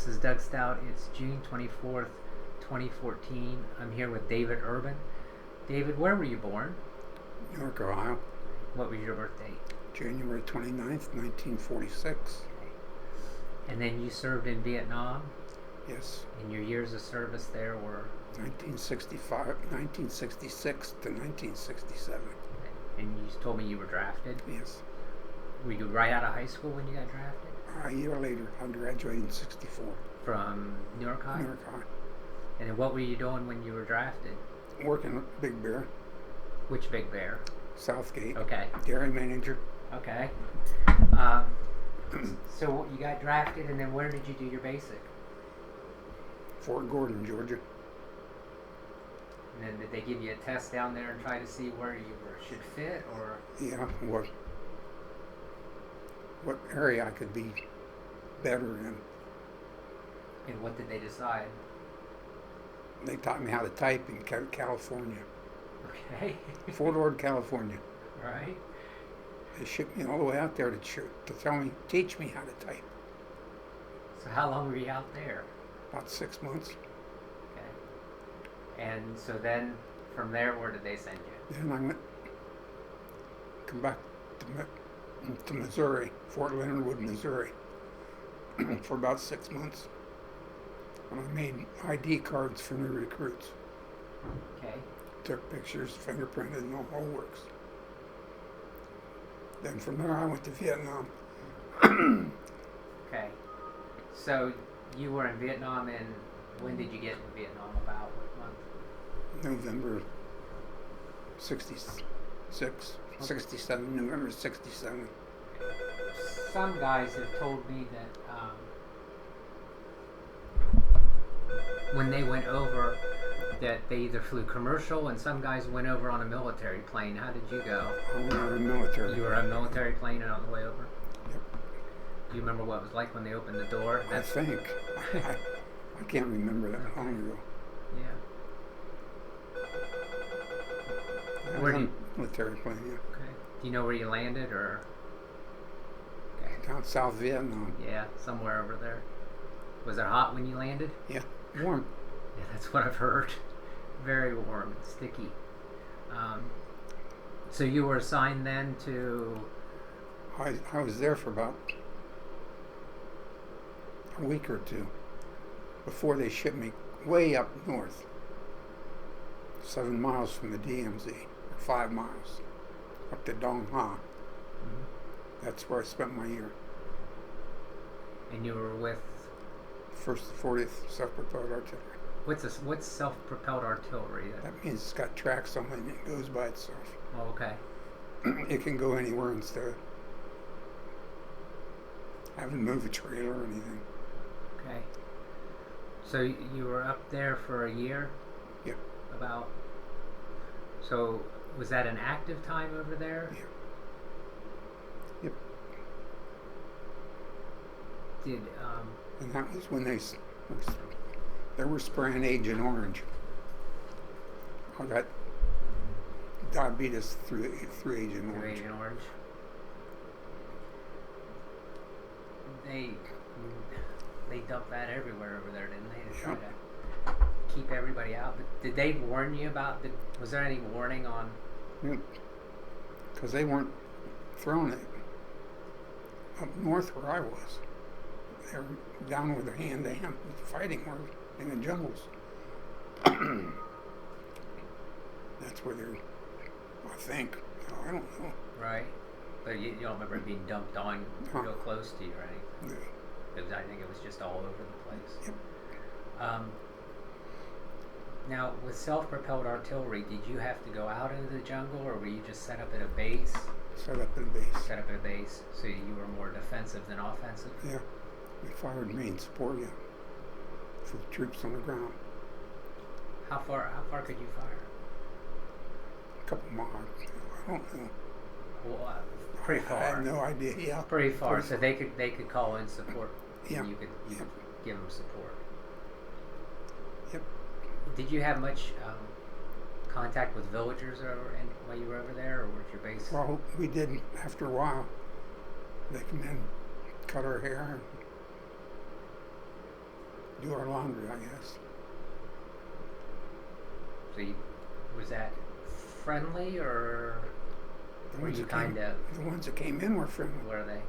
This is Doug Stout. It's June 24th, 2014. I'm here with David Urban. David, where were you born? Newark, Ohio, What was your birth date? January 29th, 1946. And then you served in Vietnam, Yes, and your years of service there were, 1966 to 1967. and you told me you were drafted. Yes. Were you right out of high school when you got drafted? A year later, I graduated in 64. From Newark High? Newark High. And then what were you doing when you were drafted? Working at Big Bear, Which Big Bear? Southgate. Okay. Dairy manager. Okay. So you got drafted, and then where did you do your basic? Fort Gordon, Georgia. And then did they give you a test down there and try to see where you should fit, or? Yeah, what area I could be better in. And what did they decide? They taught me how to type in California. Okay. Fort Ord, California. Right. They shipped me all the way out there to teach me how to type. So how long were you out there? About 6 months. Okay. And so then, from there, where did they send you? Then I come back to Missouri, Fort Leonard Wood, Missouri, for about 6 months. And I made ID cards for new recruits. Okay. Took pictures, fingerprinted, and the whole works. Then from there I went to Vietnam. Okay. So you were in Vietnam, and when did you get to Vietnam? About what month? November 66, 67, November 67. Some guys have told me that when they went over, that they either flew commercial, and some guys went over on a military plane. How did you go? I went on a military. You were on a military plane and on the way over? Yep. Do you remember what it was like when they opened the door? I think. I can't remember that long ago. Yeah. I Where was do on a military plane, yeah. Okay. Do you know where you landed, or? Okay. Down South Vietnam. Yeah, somewhere over there. Was it hot when you landed? Yeah, warm. Yeah, that's what I've heard. Very warm, sticky. So you were assigned then to? I was there for about a week or two before they shipped me way up north, 7 miles from the DMZ, or 5 miles, up to Dong Ha. Mhm. That's where I spent my year. And you were with? 1st 40th Self-Propelled Artillery. What's self-propelled artillery? That means it's got tracks on it and it goes by itself. Oh, okay. It can go anywhere instead of having to move a trailer or anything. Okay. So you were up there for a year? Yeah. About. So was that an active time over there? Yeah. Yep. Did And that was when they were spraying Agent Orange. I got diabetes through Agent Orange. Agent Orange? They dumped that everywhere over there, didn't they? To try to keep everybody out. But did they warn you about? Was there any warning on? Because they weren't throwing it up north where I was. They were down with their hand-to-hand fighting in the jungles. That's where they're, I think. I don't know. Right. But you don't remember it being dumped on real close to you or anything? No. Because I think it was just all over the place. Yep. Now, with self-propelled artillery, did you have to go out into the jungle, or were you just set up at a base? Set up in base. Set up at a base, so you were more defensive than offensive? Yeah. We fired main support, yeah, for the troops on the ground. How far could you fire? A couple miles. I don't know. Well, pretty far. I have no idea. Yeah. Pretty far. So they could call in support. Yeah. And you could give them support. Yep. Did you have much contact with villagers while you were over there, or was your base? Well, we did after a while. They come in, cut our hair, and do our laundry, I guess. So was that friendly, or The were ones you that came, kind of, the ones that came in were friendly. were they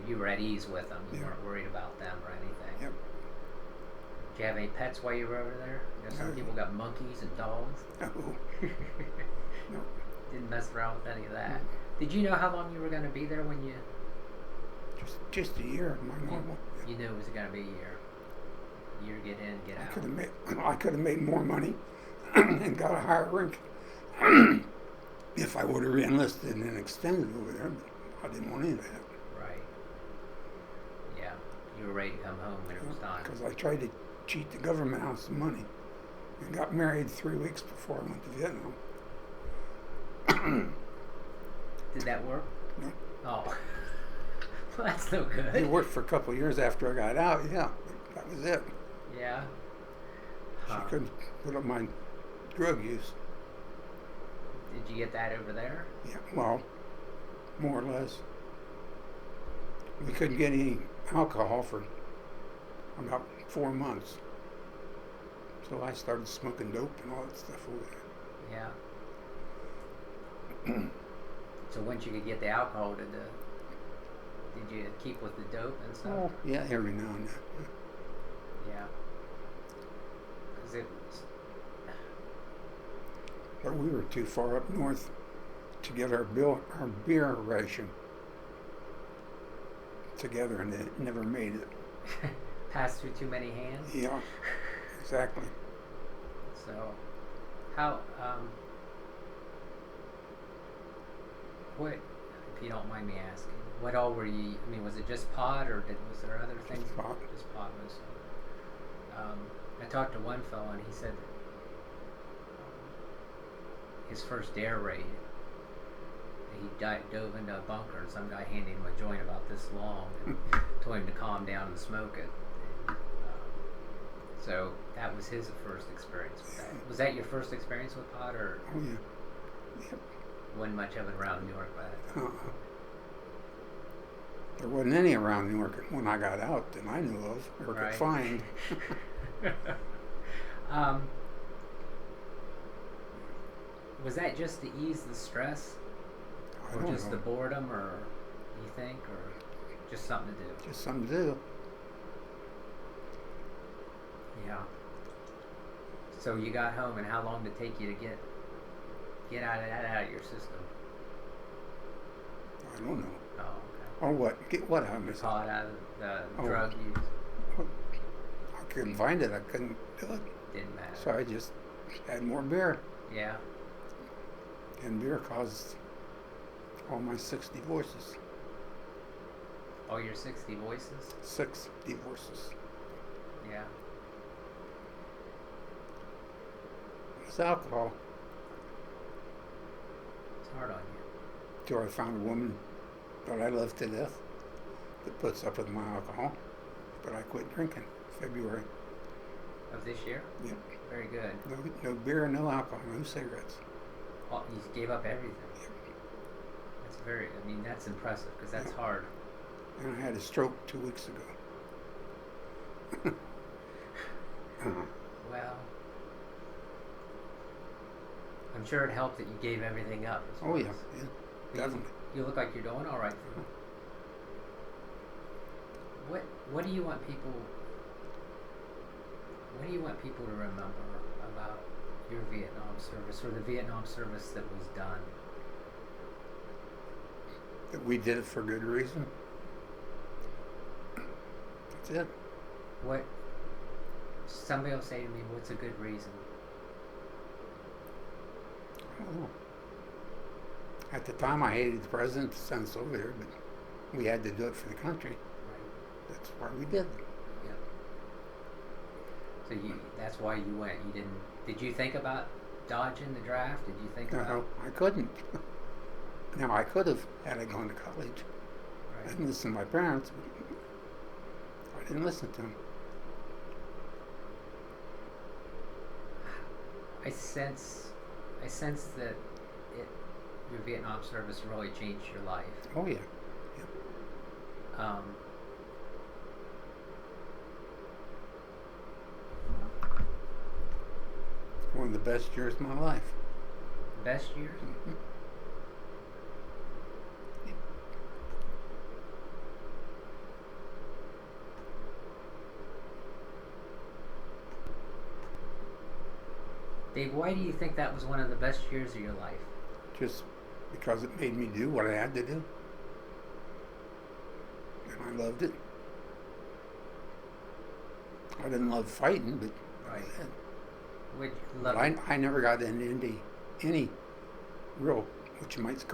you were at ease with them? You Yeah. weren't worried about them or anything? Yep. Did you have any pets while you were over there? You know, some No. people got monkeys and dogs. No, no. Didn't mess around with any of that. Did you know how long you were going to be there when you Just a year, my normal. you knew it was going to be a year? Year get in, get out. I could have made more money and got a higher rank if I would have enlisted and extended over there, but I didn't want any of that. Right. Yeah. You were ready to come home when it was time. Because I tried to cheat the government out of some money and got married 3 weeks before I went to Vietnam. Did that work? No. Oh. Well, that's no It good. worked for a couple of years after I got out, yeah. That was it. Yeah. Huh. She couldn't put up my drug use. Did you get that over there? Yeah, well, more or less. We couldn't get any alcohol for about 4 months. So I started smoking dope and all that stuff over there. Yeah. So once you could get the alcohol, did you keep with the dope and stuff? Oh, yeah, every now and then. Yeah. 'Cause it was, But we were too far up north to get our beer ration together, and it never made it. passed through too many hands. Yeah, exactly. So, how what, if you don't mind me asking, what all were you? I mean, was it just pot, or was there other things? pot. Just pot mostly. I talked to one fellow, and he said that, his first air raid, he dove into a bunker, and some guy handed him a joint about this long and told him to calm down and smoke it. So that was his first experience with that. Was that your first experience with pot, or Oh, yeah. Yep. wasn't much of it around New York by that time? There wasn't any around Newark when I got out that I knew of or Right. could find. Was that just to ease the stress, I or don't just know. the boredom, or you think, or just something to do? Just something to do. Yeah. So you got home, and how long did it take you to get out of your system? I don't know. Oh, okay. Oh, what? Get what out of me? Caught out of the Oh. drug use. I couldn't find it. I couldn't do it. Didn't matter. So I just had more beer. Yeah. And beer caused all my 6 divorces. All your 60 voices. 6 divorces. Yeah. It's alcohol. It's hard on you. Till I found a woman that I love to death that puts up with my alcohol. But I quit drinking February. Of this year. Yep. Very good. No beer, no alcohol, no cigarettes. Oh, you gave up everything. Yep. That's very. I mean, that's impressive, because that's hard. And I had a stroke 2 weeks ago. Well, I'm sure it helped that you gave everything up. As Oh far yeah, as- yeah, but definitely. You look like you're doing all right. What do you want people? What do you want people to remember about your Vietnam service, or the Vietnam service that was done? That we did it for good reason. That's it. What? Somebody will say to me, "What's a good reason?" I don't know. At the time, I hated the president to send us over there, but we had to do it for the country. Right. That's why we did. Yeah. So that's why you went. You didn't. Did you think about dodging the draft? Did you think No, about? I couldn't. Now, I could have had I gone to college. I Right. didn't listen to my parents, but I didn't listen to them. I sense that your Vietnam service really changed your life. Oh, yeah. of the best years of my life. Best years? Mhm. Dave, why do you think that was one of the best years of your life? Just because it made me do what I had to do. And I loved it. I didn't love fighting, but Right. I did. Would you But love it? I never got into any real, what you might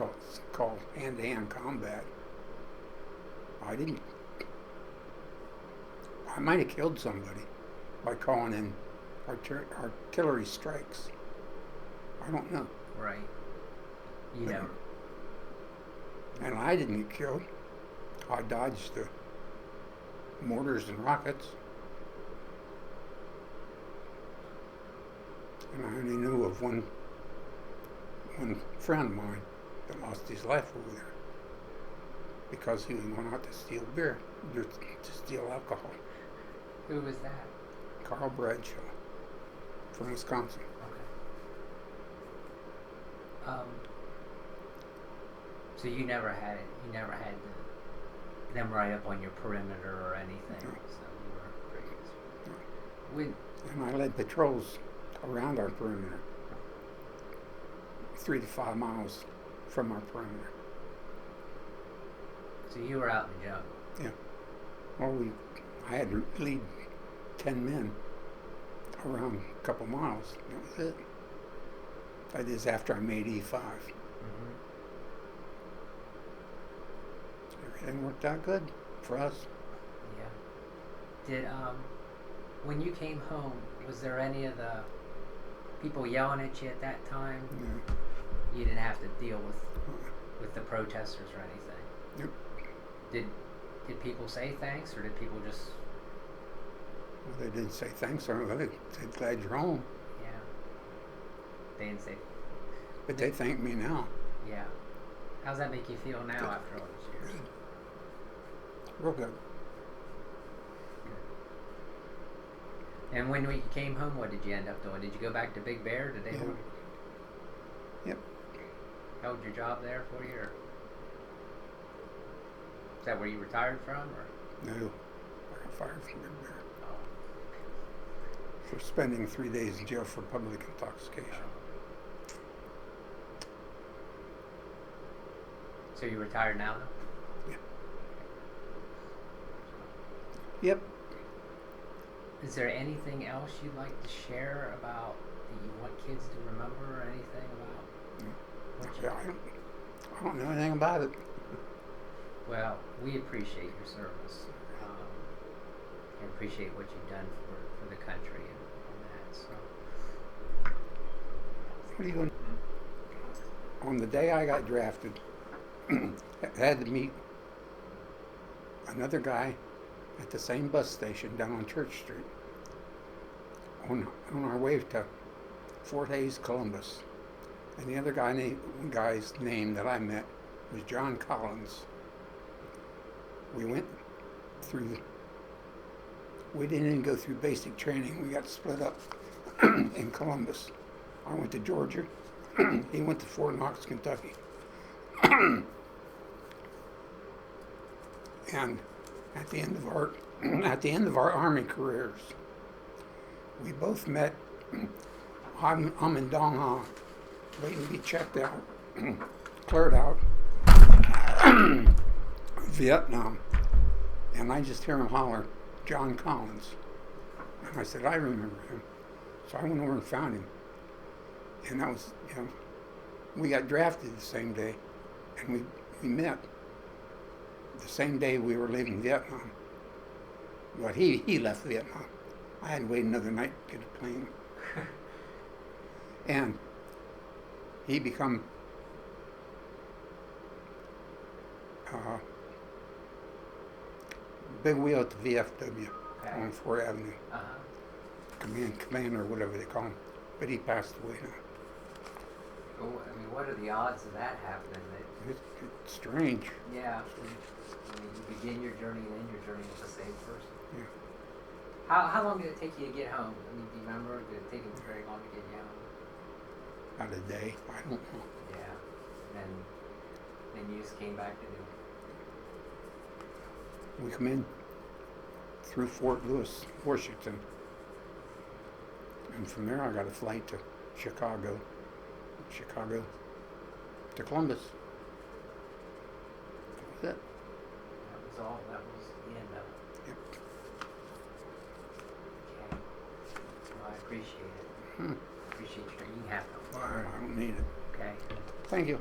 call hand-to-hand combat. I didn't. I might have killed somebody by calling in artillery strikes. I don't know. Right. You But- know. And I didn't get killed. I dodged the mortars and rockets. And I only knew of one friend of mine that lost his life over there because he was going out to steal beer, to steal alcohol. Who was that? Carl Bradshaw from Wisconsin. Okay. So you never had it. You never had them right up on your perimeter or anything. No. So you were pretty good. No. When, And I led patrols around our perimeter, 3 to 5 miles from our perimeter. so you were out in the jungle. Yeah. Well, I had to lead 10 men around a couple miles. That was it. That is after I made E5. Mm-hmm. Everything worked out good for us. Yeah. Did when you came home, was there any of the people yelling at you at that time? Yeah. You didn't have to deal with the protesters or anything. Yep. Did people say thanks, or did people just Well, they didn't say thanks or anything. They said, glad you're home. yeah? They didn't say But they thank me now. yeah. How's that make you feel now Good. after all these years? Real good. And when you came home, what did you end up doing? Did you go back to Big Bear? Did they Yeah. hold, Yep. held your job there for you, or is that where you retired from? Or No. I got fired from Big Bear oh, for spending 3 days in jail for public intoxication. so you retired now, though? Yeah. Yep. Is there anything else you'd like to share about that you want kids to remember, or anything about? what you- I don't know anything about it. Well, we appreciate your service, and appreciate what you've done for the country and that. So, What are you doing? On the day I got drafted, I had to meet another guy at the same bus station down on Church Street on our way to Fort Hays, Columbus. And the other guy's name that I met was John Collins. We went through, we didn't even go through basic training. We got split up in Columbus. I went to Georgia. He went to Fort Knox, Kentucky. And at the end of our Army careers, we both met. I'm in Dong Ha, waiting to be checked out, cleared out, Vietnam, and I just hear him holler, John Collins. And I said, I remember him. So I went over and found him. And that was, we got drafted the same day, and we met the same day we were leaving Vietnam. But he left Vietnam. I had to wait another night to get a plane. And he become big wheel at the VFW on 4th Avenue. Commander, whatever they call him. But he passed away now. Well, I mean, what are the odds of that happening? It's strange. Yeah. I mean, you begin your journey and end your journey with the same person. Yeah. How long did it take you to get home? I mean, do you remember? Did it take him very long to get you home? about a day. I don't know. Yeah. And then you just came back to do it. We come in through Fort Lewis, Washington. And from there I got a flight to Chicago to Columbus. That was it. That was all. That was the end of it. Yep. Okay. Well, I appreciate it. Appreciate you. You can have them. I don't need it. Okay. Thank you.